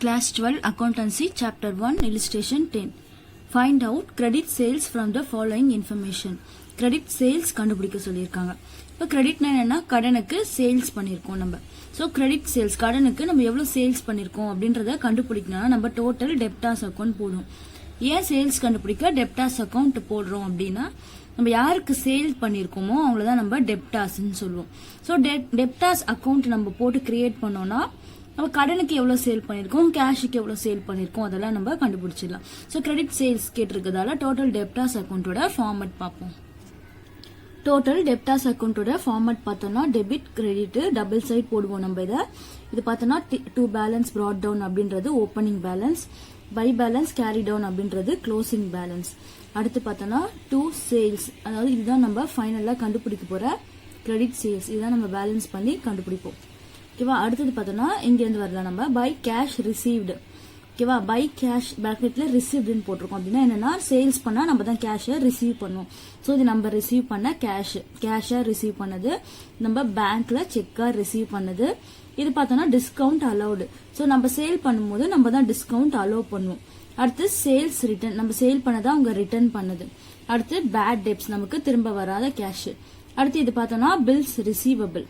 Class 12 Accountancy Chapter 1 Illustration 10. Find out credit sales from the following information. Credit sales கண்டுபிடிக்க சொல்லியிருக்காங்க. இப்போ கிரெடிட்னா என்னன்னா கடனுக்கு சேல்ஸ் பண்ணியிருக்கோம் நம்ம. ஸோ கிரெடிட் சேல்ஸ் கடனுக்கு நம்ம எவ்வளோ சேல்ஸ் பண்ணியிருக்கோம் அப்படின்றத கண்டுபிடிக்கணும்னா நம்ம டோட்டல் டெப்டாஸ் அக்கௌண்ட் போடுவோம். ஏன் சேல்ஸ் கண்டுபிடிக்க டெப்டாஸ் அக்கௌண்ட் போடுறோம் அப்படின்னா நம்ம யாருக்கு சேல் பண்ணியிருக்கோமோ அவங்கள தான் நம்ம டெப்டாஸ்ன்னு சொல்லுவோம். ஸோ டெப்டாஸ் அக்கௌண்ட் நம்ம போட்டு கிரியேட் பண்ணோம்னா நம்ம கடனுக்கு எவ்வளவு சேல் பண்ணிருக்கோம், கேஷுக்கு எவ்வளவு சேல் பண்ணிருக்கோம் அதெல்லாம் நம்ம கண்டுபிடிச்சிடலாம். ஸோ கிரெடிட் சேல்ஸ் கேட்டிருக்கிறதால டோட்டல் டெப்டாஸ் அக்கௌண்டோட ஃபார்மட் பார்ப்போம். டோட்டல் டெப்டாஸ் அக்கௌண்டோட ஃபார்மட் பார்த்தோம்னா டெபிட் கிரெடிட் டபுள் சைட் போடுவோம். நம்ம இது பார்த்தோம்னா டு பேலன்ஸ் ப்ராட் டவுன் அப்படின்றது opening balance, by balance carry down அப்படின்றது க்ளோசிங் பேலன்ஸ். அடுத்து பார்த்தோம்னா டு சேல்ஸ், அதாவது இதுதான் நம்ம ஃபைனலாக கண்டுபிடிக்க போற கிரெடிட் சேல்ஸ். இதுதான் நம்ம பேலன்ஸ் பண்ணி கண்டுபிடிப்போம். ஓகேவா. அடுத்தது பார்த்தோம்னா இங்கேருந்து வரலாம் நம்ம பை கேஷ் ரிசீவ்டு. ஓகேவா. பை கேஷ் பேக்கெட்ல ரிசீவ்டுன்னு போட்டிருக்கோம். அப்படின்னா என்னன்னா சேல்ஸ் பண்ணா நம்ம தான் கேஷை ரிசீவ் பண்ணுவோம். ஸோ இது நம்ம ரிசீவ் பண்ண கேஷா ரிசீவ் பண்ணது, நம்ம பேங்க்ல செக்கா ரிசீவ் பண்ணது. இது பார்த்தோம்னா டிஸ்கவுண்ட் அலௌடு. ஸோ நம்ம சேல் பண்ணும்போது நம்ம தான் டிஸ்கவுண்ட் அலோவ் பண்ணுவோம். அடுத்து சேல்ஸ் ரிட்டர்ன், நம்ம சேல் பண்ணதை அவங்க ரிட்டர்ன் பண்ணது. அடுத்து பேட் டெப்ஸ், நமக்கு திரும்ப வராத கேஷ். அடுத்து இது பார்த்தோம்னா பில்ஸ் ரிசீவபிள்.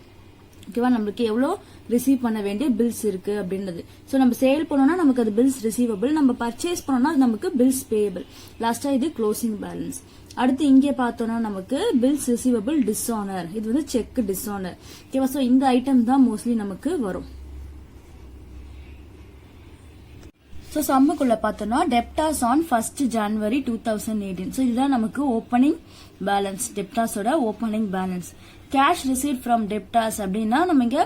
ஓகேவா. நம்மளுக்கு எவ்வளோ ரிசீவ் பண்ண வேண்டிய பில்ஸ் இருக்கு அப்படின்றது. ஸோ நம்ம சேல் பண்ணோம்னா நமக்கு அது பில்ஸ் ரிசீவபிள், நம்ம பர்ச்சேஸ் பண்ணோம்னா அது நமக்கு பில்ஸ் பேயபிள். லாஸ்டா இது க்ளோசிங் பேலன்ஸ். அடுத்து இங்கே பார்த்தோம்னா நமக்கு பில்ஸ் ரிசீவபிள் டிஸ்ஆனர், இது வந்து செக் டிஸ்ஆனர். ஓகேவா. ஸோ இந்த ஐட்டம் தான் மோஸ்ட்லி நமக்கு வரும். ஸோ சம்முக்குள்ள பார்த்தோம்னா debtors on 1st January 2018. So இதுதான் நமக்கு ஓப்பனிங் பேலன்ஸ், டெப்டாஸோட opening balance. Cash receive from debtors அப்படின்னா நம்ம இங்க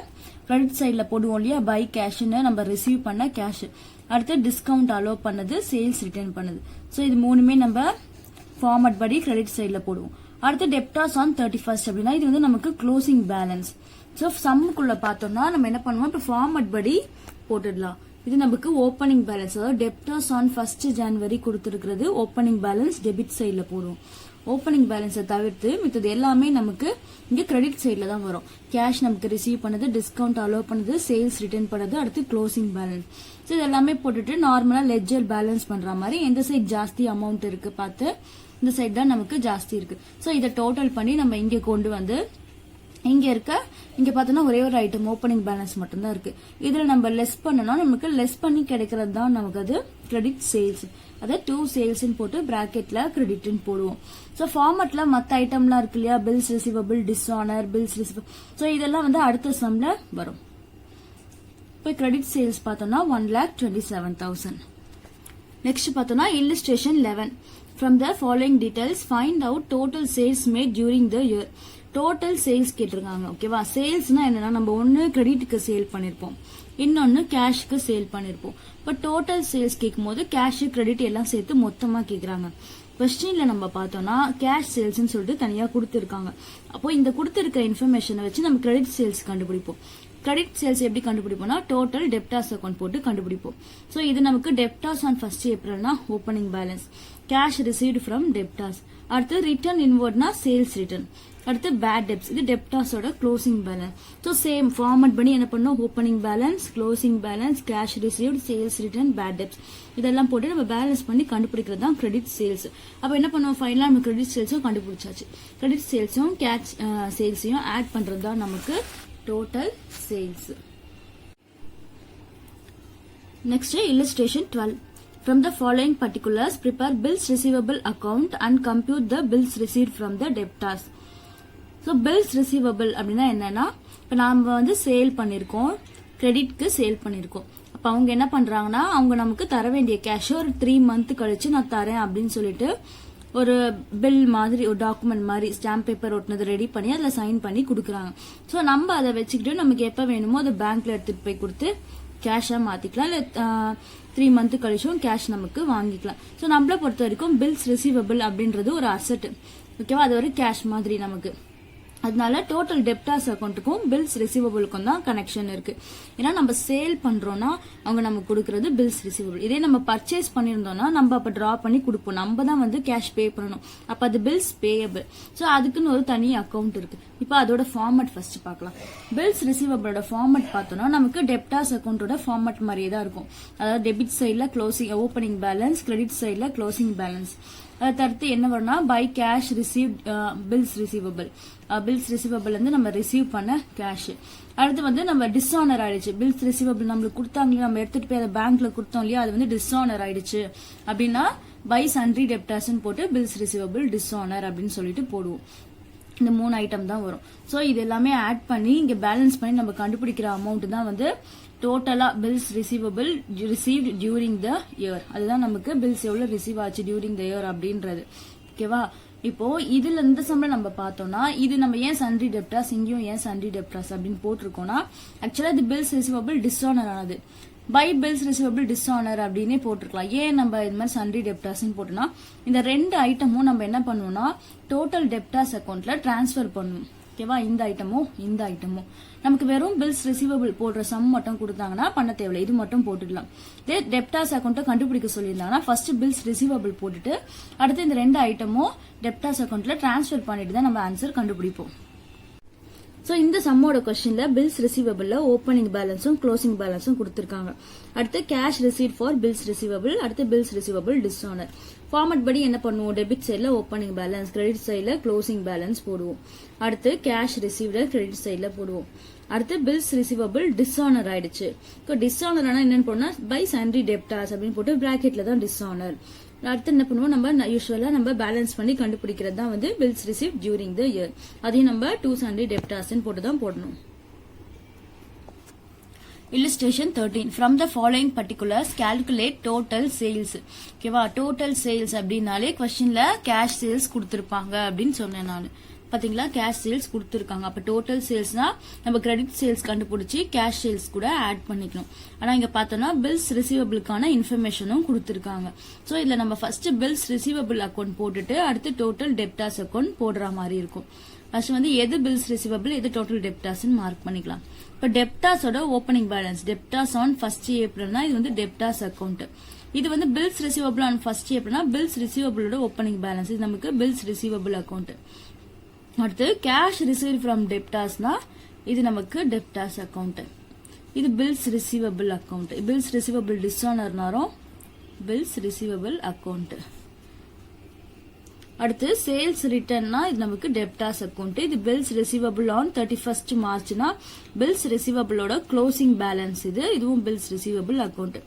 கிரெடிட் சைட்ல போடுவோம் இல்லையா, பை கேஷ்னு நம்ம ரிசீவ் பண்ண கேஷ். அடுத்து டிஸ்கவுண்ட் அலோவ் பண்ணது, சேல்ஸ் ரிட்டர்ன் பண்ணது. ஸோ இது மூணுமே நம்ம ஃபார்மட் படி கிரெடிட் சைட்ல போடுவோம். அடுத்து டெப்டாஸ் ஆன் 31st அப்படின்னா இது வந்து நமக்கு க்ளோசிங் பேலன்ஸ். ஸோ சம்முக்குள்ள பார்த்தோம்னா நம்ம என்ன பண்ணுவோம், இப்போ ஃபார்மட் படி போட்டுடலாம். இது நமக்கு ஓப்பனிங் பேலன்ஸ், அதாவது டெப்டாஸ் ஆன் 1st January கொடுத்திருக்கிறது ஓப்பனிங் பேலன்ஸ் டெபிட் சைட்ல போடுவோம். ஓப்பனிங் பேலன்ஸை தவிர்த்து மித்தது எல்லாமே நமக்கு இங்க கிரெடிட் சைட்ல தான் வரும். கேஷ் நமக்கு ரிசீவ் பண்ணது, டிஸ்கவுண்ட் அலோவ் பண்ணது, சேல்ஸ் ரிட்டர்ன் பண்ணது, அடுத்து க்ளோசிங் பேலன்ஸ். ஸோ இது எல்லாமே போட்டுட்டு நார்மலா லெட்ஜர் பேலன்ஸ் பண்ற மாதிரி எந்த சைட் ஜாஸ்தி அமௌண்ட் இருக்கு பார்த்து இந்த சைட் தான் நமக்கு ஜாஸ்தி இருக்கு. ஸோ இதை டோட்டல் பண்ணி நம்ம இங்க கொண்டு வந்து இங்க பார்த்தோம்னா ஒரே ஒரு ஐட்டம் ஓப்பனிங் பேலன்ஸ் மட்டும் தான் இருக்கு. இதுல நம்ம லெஸ் பண்ணனா நமக்கு லெஸ் பண்ணி கிடைக்கிறது தான் நமக்கு அது கிரெடிட் சேல்ஸ். அதை டு சேல்ஸ் போட்டு பிராக்கெட்ல கிரெடிட்னு போடுவோம். ஸோ ஃபார்மட்ல மற்ற ஐட்டம்லாம் இருக்கு இல்லையா, bills receivable, dishonour, bills receivable. So இதெல்லாம் வந்து அடுத்த சம்ல வரும். இப்போ கிரெடிட் சேல்ஸ் பார்த்தோம்னா 1,27,000. நெக்ஸ்ட் பார்த்தோம்னா illustration 11. From the following details find out total sales made during the year. Total sales கேட்டிருக்காங்க. ஓகேவா. சேல்ஸ்னா என்னன்னா நம்ம ஒன்னு கிரெடிட்டுக்கு சேல் பண்ணிருப்போம், இன்னொன்னு கேஷுக்கு சேல் பண்ணிருப்போம். இப்போ டோட்டல் சேல்ஸ் கேட்கும் போது கேஷ் கிரெடிட் எல்லாம் சேர்த்து மொத்தமா கேக்குறாங்க. கொஸ்டின்ல நம்ம பார்த்தோம்னா கேஷ் சேல்ஸ் சொல்லிட்டு தனியா கொடுத்திருக்காங்க. அப்போ இந்த கொடுத்திருக்க இன்ஃபர்மேஷனை வச்சு நம்ம கிரெடிட் சேல்ஸ் கண்டுபிடிப்போம். கிரெடிட் சேல்ஸ் எப்படி கண்டுபிடிப்போம்னா டோட்டல் டெப்டாஸ் அக்கௌண்ட் போட்டு கண்டுபிடிப்போம். ஸோ இது நமக்கு debtors on 1st April opening balance, cash received from debtors. அடுத்து ரிட்டர்ன் இன்வர்ட்னா சேல்ஸ் ரிட்டர்ன். அடுத்து பேட் டெப்ஸ், இது டெப்டாஸோட closing balance. So same format பண்ணி என்ன பண்ணோம், opening balance, closing balance, cash received, sales return, bad debts இதெல்லாம் போட்டு நம்ம பேலன்ஸ் பண்ணி கண்டுபிடிக்கிறது தான் கிரெடிட் சேல்ஸ். அப்போ என்ன பண்ணுவோம், ஃபைனலாக நம்ம கிரெடிட் சேல்ஸும் கண்டுபிடிச்சாச்சு. கிரெடிட் சேல்ஸும் கேஷ் சேல்ஸையும் ஆட் பண்றது தான் நமக்கு total sales. Next illustration 12. From the following particulars prepare bills receivable account and compute the bills received from the debtors. So bills receivable அப்படின்னா என்னன்னா, இப்போ நாம வந்து சேல் பண்ணிருக்கோம், கிரெடிட்க்கு சேல் பண்ணிருக்கோம். அப்போ அவங்க என்ன பண்றாங்கன்னா அவங்க நமக்கு தர வேண்டிய கேஷ் ஒரு 3 month கழிச்சு நான் தரேன் அப்படின்னு சொல்லிட்டு ஒரு பில் மாதிரி ஒரு டாக்குமெண்ட் மாதிரி ஸ்டாம்ப் பேப்பர் ஒட்டினது ரெடி பண்ணி அதில் சைன் பண்ணி கொடுக்குறாங்க. ஸோ நம்ம அதை வச்சுக்கிட்டு நமக்கு எப்போ வேணுமோ அதை பேங்க்ல எடுத்துட்டு போய் கொடுத்து கேஷா மாத்திக்கலாம், இல்லை 3 month கழிச்சும் கேஷ் நமக்கு வாங்கிக்கலாம். ஸோ நம்மளை பொறுத்த வரைக்கும் பில்ஸ் ரிசீவபிள் அப்படின்றது ஒரு அசெட். ஓகேவா. அது ஒரு கேஷ் மாதிரி நமக்கு. அதனால டோட்டல் டெப்டார்ஸ் அக்கௌண்ட்டுக்கும் பில்ஸ் ரிசீவபிளுக்கும் தான் கனெக்ஷன் இருக்கு. ஏன்னா நம்ம சேல் பண்றோம்னா அவங்க நமக்கு கொடுக்கறது பில்ஸ் ரிசீவபிள். இதே நம்ம பர்ச்சேஸ் பண்ணிருந்தோம்னா நம்ம அப்ப டிரா பண்ணி கொடுப்போம். நம்ம தான் வந்து கேஷ் பே பண்ணணும். அப்ப அது பில்ஸ் பேயபிள். சோ அதுக்குன்னு ஒரு தனி அக்கௌண்ட் இருக்கு. இப்போ அதோட ஃபார்மட் ஃபர்ஸ்ட் பார்க்கலாம். பில்ஸ் ரிசீவபிளோட ஃபார்மட் பார்த்தோம்னா நமக்கு டெப்டார்ஸ் அக்கௌண்டோட ஃபார்மட் மாதிரியே தான் இருக்கும். அதாவது டெபிட் சைட்ல க்ளோசிங் ஓப்பனிங் பேலன்ஸ், கிரெடிட் சைட்ல க்ளோசிங் பேலன்ஸ். அடுத்து என்ன வரும்னா by cash receive bills receivable. Bills receivable வந்து நம்ம ரிசீவ் பண்ண கேஷ். அடுத்து வந்து நம்ம டிஸ்ஆனர் ஆயிடுச்சு. பில்ஸ் ரிசீவபிள் நம்மளுக்கு கொடுத்தாங்களே, நம்ம எடுத்துட்டு போய் அதை பேங்க்ல கொடுத்தோம் இல்லையா, அது வந்து டிஸ்ஆனர் ஆயிடுச்சு அப்படின்னா பை சன்ட்ரி டெப்டார்ஸ் போட்டு பில்ஸ் ரிசீவபிள் டிஸ்ஆனர் அப்படின்னு சொல்லிட்டு போடுவோம். இந்த 3 ஐட்டம் தான் வரும். சோ இது எல்லாமே ஆட் பண்ணி இங்க பேலன்ஸ் பண்ணி நம்ம கண்டுபிடிக்கிற அமௌண்ட் தான் வந்து டோட்டலா bills receivable received during the year. அதுதான் நமக்கு பில்ஸ் எவ்வளவு ரிசீவ் ஆச்சு டியூரிங் த இயர் அப்படின்றது. ஓகேவா? இப்போ இதுல இந்த சம்பளம் நம்ம பார்த்தோம்னா இது நம்ம ஏன் சன்ட்ரி டெப்டார்ஸ், இங்கேயும் ஏன் சன்ட்ரி டெப்டார்ஸ் அப்படின்னு போட்டிருக்கோம்னா ஆக்சுவலா இது பில்ஸ் ரிசீவபிள் டிஸ்ஆனர் ஆனது. பை பில்ஸ் ரிசீவபிள் டிஸ்ஆனர் அப்படின்னே போட்டிருக்கலாம். ஏன் நம்ம இது மாதிரி சன்ட்ரி டெப்டார்ஸ் போட்டோம்னா இந்த 2 ஐட்டமும் நம்ம என்ன பண்ணுவோம்னா டோட்டல் டெப்டார்ஸ் அக்கௌண்ட்ல டிரான்ஸ்பர் பண்ணுவோம். ஓகேவா? இந்த ஐட்டமும் நமக்கு வெறும் பில்ஸ் ரிசீவபிள் போடுற சம் மட்டும் கொடுத்தாங்கன்னா பண்ண தேவையில்லை, இது மட்டும் போட்டுக்கலாம். இதே டெப்டார்ஸ் அக்கௌண்ட்டை கண்டுபிடிக்க சொல்லியிருந்தாங்கன்னா ஃபர்ஸ்ட் பில்ஸ் ரிசீவபிள் போட்டுட்டு அடுத்து இந்த 2 ஐட்டமும் டெப்டார்ஸ் அக்கௌண்ட்ல டிரான்ஸ்பர் பண்ணிட்டு தான் நம்ம ஆன்சர் கண்டுபிடிப்போம். சோ இந்த சம்மோட கொஸ்டின்ல பில்ஸ் ரிசீவபிள்ல ஓப்பனிங் பேலன்ஸும் க்ளோசிங் பேலன்ஸும் கொடுத்திருக்காங்க. அடுத்து cash receive for bills receivable, அடுத்து பில்ஸ் ரிசீவபிள் டிஸ்ஆனர். ஃபார்மட் படி என்ன பண்ணுவோம், டெபிட் சைட்ல ஓப்பனிங் பேலன்ஸ், கிரெடிட் சைட்ல க்ளோசிங் பேலன்ஸ் போடுவோம். அடுத்து கேஷ் ரிசீவ்ட கிரெடிட் சைட்ல போடுவோம். அடுத்து பில்ஸ் ரிசீவபிள் டிஸ்ஆனர் ஆயிடுச்சு. டிஸ்ஆனர் ஆனா என்னன்னு போனா பை சன்ட்ரி டெப்டார்ஸ் அப்படின்னு போட்டு பிராக்கெட்ல தான் டிஸ்ஆனர். அடுத்து என்ன பண்ணுவோம், நம்ம யூஸ்வலா நம்ம பேலன்ஸ் பண்ணி கண்டுபிடிக்கிறது தான் வந்து bills receive during the year. அதையும் நம்ம 2 சன்ட்ரி டெப்டார்ஸ் போட்டு தான் போடணும். Illustration 13. From the following particulars, calculate total sales. ஓகேவா? டோட்டல் சேல்ஸ் அப்படின்னாலே கொஸ்டின்ல கேஷ் சேல்ஸ் கொடுத்திருப்பாங்க அப்படின்னு சொன்னேன் நான். பாத்தீங்களா, கேஷ் சேல்ஸ் கொடுத்திருக்காங்க. அப்ப டோட்டல் சேல்ஸ்னா நம்ம கிரெடிட் சேல்ஸ் கண்டுபிடிச்சு கேஷ் சேல்ஸ் கூட ஆட் பண்ணிக்கணும். ஆனா இங்க பார்த்தோம்னா பில்ஸ் ரிசீவபிளுக்கான இன்ஃபர்மேஷனும் கொடுத்திருக்காங்க. சோ இதுல நம்ம ஃபர்ஸ்ட் பில்ஸ் ரிசீவபிள் அக்கௌண்ட் போட்டுட்டு அடுத்து டோட்டல் டெப்டார்ஸ் அக்கௌண்ட் போடுற மாதிரி இருக்கும். ஃபர்ஸ்ட் வந்து எது பில்ஸ் ரிசீவபிள் எது டோட்டல் டெப்டார்ஸ் மார்க் பண்ணிக்கலாம். இப்ப டெப்டார்ஸோட opening balance debtors on 1st ஏப்ரல்னா இது வந்து டெப்டார்ஸ் அக்கௌண்ட். இது வந்து பில்ஸ் ரிசீவபிள் ஆன் 1st ஏப்ரல்னா பில்ஸ் ரிசீவபிளோட ஓப்பனிங் பேலன்ஸ். இது நமக்கு பில்ஸ் ரிசீவபிள் அக்கௌண்ட். அடுத்து கேஷ் ரிசீவ் ஃப்ரம் டெப்டார்ஸ்னா இது நமக்கு டெப்டார்ஸ் அக்கௌண்ட். இது bills receivable account. Bills receivable டிஸ்ஆனர்னாரும் பில்ஸ் ரிசீவபிள் அக்கௌண்ட். அடுத்து சேல்ஸ் ரிட்டர்ன்னா இது நமக்கு டெப்டார்ஸ் அக்கௌண்ட். இது bills receivable on 31st மார்ச்னா bills ரிசீவபிளோட க்ளோசிங் பேலன்ஸ். இதுவும் பில்ஸ் ரிசீவபிள் அக்கௌண்ட்.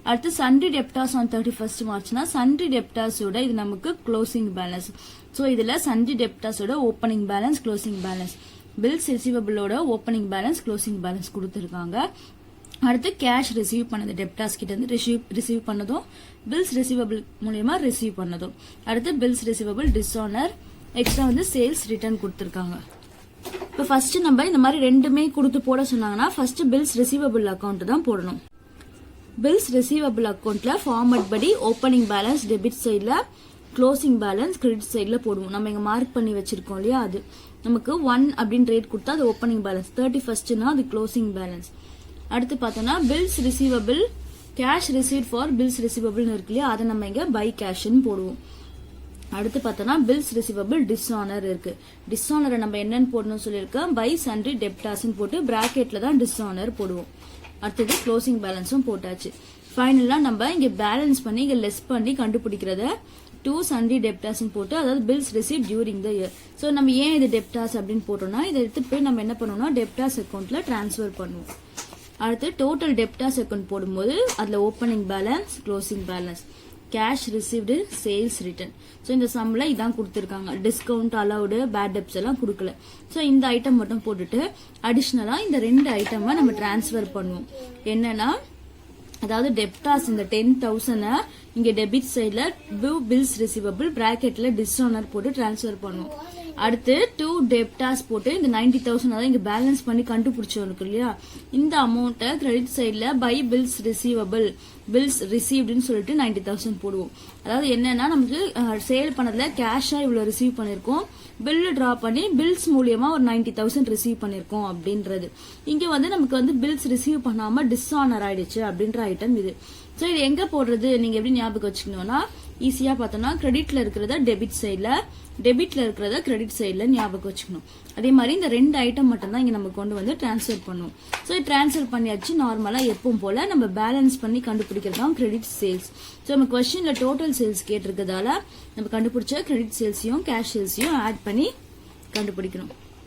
அடுத்து சன்ட்ரி டெப்டார்ஸ் ஆன் 31st மார்ச்னா சன்ட்ரி டெப்டார்ஸோட இது நமக்கு க்ளோசிங் பேலன்ஸ். சோ இதுல சன்ட்ரி டெப்டார்ஸோட opening balance closing balance, bills ரிசீவபிளோட ஓப்பனிங் பேலன்ஸ் க்ளோசிங் பேலன்ஸ் கொடுத்திருக்காங்க. அடுத்து கேஷ் ரிசீவ் பண்ணது டெப்டார்ஸ் கிட்ட இருந்து ரிசீவ் பண்ணதும் பில்ஸ் ரிசீவபிள் மூலமா ரிசீவ் பண்ணதும். அடுத்து பில்ஸ் ரிசீவபிள் டிஸ்ஆனர், எக்ஸ்ட்ரா வந்து சேல்ஸ் ரிட்டர்ன் கொடுத்திருக்காங்க. இப்ப ஃபர்ஸ்ட் நம்ம இந்த மாதிரி ரெண்டுமே கொடுத்து போட சொன்னாங்கன்னா ஃபர்ஸ்ட் பில்ஸ் ரிசீவபிள் அக்கௌண்ட் தான் போடணும். பில்ஸ் ரிசீவபிள் அக்கௌண்ட்ல ஃபார்மட் படி ஓப்பனிங் பேலன்ஸ் டெபிட் சைட்ல, க்ளோசிங் பேலன்ஸ் கிரெடிட் சைட்ல போடுவோம். நம்ம இங்க மார்க் பண்ணி வச்சிருக்கோம் இல்லையா, அது நமக்கு 1 அப்படின்னு ரேட் கொடுத்தா அது ஓப்பனிங் பேலன்ஸ், 31st அது க்ளோசிங் பேலன்ஸ். அடுத்து பார்த்தோம்னா bills receivable cash receive for bills receivable இருக்கு இல்லையா, அதை நம்ம இங்க பை கேஷ்னு போடுவோம். அடுத்து பார்த்தோம்னா பில்ஸ் ரிசீவபிள் டிஸ்ஆனர் இருக்கு. டிஸ்ஆனரை நம்ம என்னன்னு போடணும்னு சொல்லியிருக்கோம், பை சன்ட்ரி டெப்டார்ஸ் போட்டு பிராக்கெட்ல தான் டிஸ்ஆனர் போடுவோம். அடுத்தது க்ளோசிங் பேலன்ஸும் போட்டாச்சு. ஃபைனலா நம்ம இங்க பேலன்ஸ் பண்ணி இங்க லெஸ் பண்ணி கண்டுபிடிக்கிறத 2 சன்ட்ரி டெப்டார்ஸ் போட்டு, அதாவது bills receive during the year. So நம்ம ஏன் இது டெப்டார்ஸ் அப்படின்னு போட்டோம்னா இதை எடுத்துட்டு போய் நம்ம என்ன பண்ணுவோம்னா டெப்டார்ஸ் அக்கௌண்ட்ல டிரான்ஸ்பர் பண்ணுவோம். அடுத்து டோட்டல் டெப்டார்ஸ் அக்கௌண்ட் போடும்போது அதுல opening balance closing balance, cash received, sales return. So இந்த சம்ல இதான் கொடுத்திருக்காங்க. டிஸ்கவுண்ட் அலவுடு, பேட் டெப்ஸ் எல்லாம் கொடுக்கல. சோ இந்த ஐட்டம் மட்டும் போட்டுட்டு அடிஷனலா இந்த 2 ஐட்டமா நம்ம டிரான்ஸ்பர் பண்ணுவோம். என்னன்னா அதாவது டெப்டார்ஸ் இந்த 10,000 இங்க டெபிட் சைட்ல பில்ஸ் ரிசீவபிள் பிராக்கெட்ல டிஸ்ஆனர் போட்டு டிரான்ஸ்பர் பண்ணுவோம். அடுத்து 2 டெப்டாஸ் போட்டு இந்த 90,000 அதாவது இங்க பேலன்ஸ் பண்ணி கண்டுபிடிச்சோம் இருக்கு இல்லையா, இந்த அமௌண்ட்டை கிரெடிட் சைட்ல பை பில்ஸ் ரிசீவபிள் பில்ஸ் ரிசீவ்டுன்னு சொல்லிட்டு 90,000 போடுவோம். அதாவது என்னன்னா நமக்கு சேல் பண்ணதுல கேஷா இவ்வளவு ரிசீவ் பண்ணிருக்கோம், பில்லு டிரா பண்ணி பில்ஸ் மூலியமா ஒரு 90,000 ரிசீவ் பண்ணிருக்கோம் அப்படின்றது. இங்க வந்து நமக்கு வந்து பில்ஸ் ரிசீவ் பண்ணாம டிஸ்ஆனர் ஆயிடுச்சு அப்படின்ற ஐட்டம் இது. சோ இது எங்க போடுறது நீங்க எப்படி ஞாபகம் வச்சுக்கணும்னா, ஈஸியா பார்த்தோம்னா கிரெடிட்ல இருக்கிறத டெபிட் சைட்ல, டெபிட்ல இருக்கிறத கிரெடிட் சைட்ல ஞாபகம் வச்சுக்கணும். அதே மாதிரி இந்த 2 ஐட்டம் மட்டும் தான் இங்க நம்ம கொண்டு வந்து டிரான்ஸ்ஃபர் பண்ணுவோம். சோ டிரான்ஸ்ஃபர் பண்ணியாச்சு. நார்மலா எப்பவும் போல நம்ம பேலன்ஸ் பண்ணி கண்டுபிடிக்கிறது தான் கிரெடிட் சேல்ஸ். சோ நம்ம கொஸ்டின்ல டோட்டல் சேல்ஸ் கேட்டிருக்கிறதால நம்ம கண்டுபிடிச்ச கிரெடிட் சேல்ஸையும் கேஷ் சேல்ஸையும் ஆட் பண்ணி கண்டுபிடிக்கணும்.